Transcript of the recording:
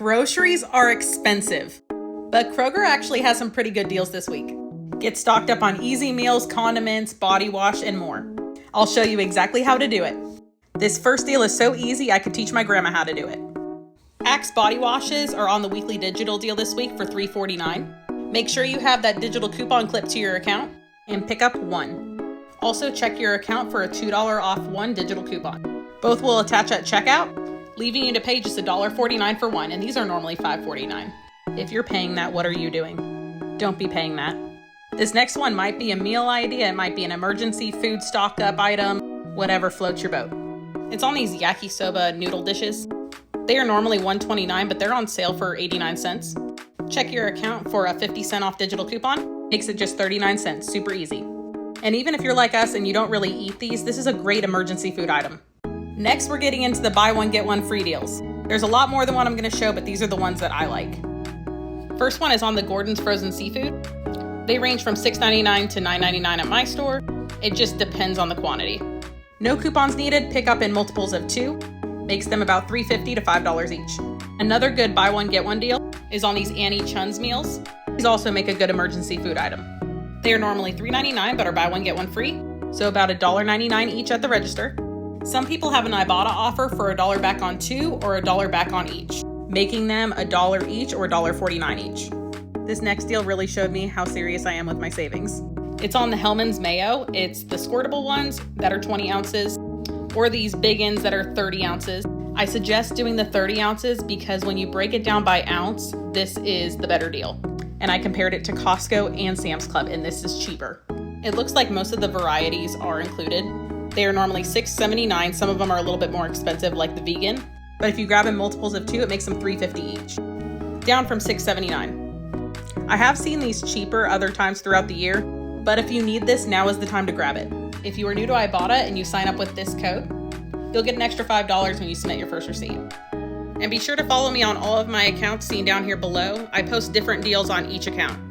Groceries are expensive, but Kroger actually has some pretty good deals this week. Get stocked up on easy meals, condiments, body wash, and more. I'll show you exactly how to do it. This first deal is so easy I could teach my grandma how to do it. Axe body washes are on the weekly digital deal this week for $3.49. Make sure you have that digital coupon clipped to your account and pick up one. Also check your account for a $2 off one digital coupon. Both will attach at checkout, leaving you to pay just $1.49 for one, and these are normally $5.49. If you're paying that, what are you doing? Don't be paying that. This next one might be a meal idea, it might be an emergency food stock up item, whatever floats your boat. It's on these yakisoba noodle dishes. They are normally $1.29, but they're on sale for 89 cents. Check your account for a 50-cent off digital coupon. Makes it just 39 cents, super easy. And even if you're like us and you don't really eat these, this is a great emergency food item. Next, we're getting into the buy one, get one free deals. There's a lot more than what I'm gonna show, but these are the ones that I like. First one is on the Gordon's frozen seafood. They range from $6.99 to $9.99 at my store. It just depends on the quantity. No coupons needed, pick up in multiples of 2. Makes them about $3.50 to $5 each. Another good buy one, get one deal is on these Annie Chun's meals. These also make a good emergency food item. They are normally $3.99 but are buy one, get one free, so about $1.99 each at the register. Some people have an Ibotta offer for $1 back on 2 or $1 back on each, making them $1 each or $1.49 each. This next deal really showed me how serious I am with my savings. It's on the Hellmann's mayo. It's the squirtable ones that are 20 ounces or these big ones that are 30 ounces. I suggest doing the 30 ounces because when you break it down by ounce, this is the better deal. And I compared it to Costco and Sam's Club, and this is cheaper. It looks like most of the varieties are included. They are normally $6.79. Some of them are a little bit more expensive, like the vegan. But if you grab in multiples of 2, it makes them $3.50 each, down from $6.79. I have seen these cheaper other times throughout the year, but if you need this, now is the time to grab it. If you are new to Ibotta and you sign up with this code, you'll get an extra $5 when you submit your first receipt. And be sure to follow me on all of my accounts seen down here below. I post different deals on each account.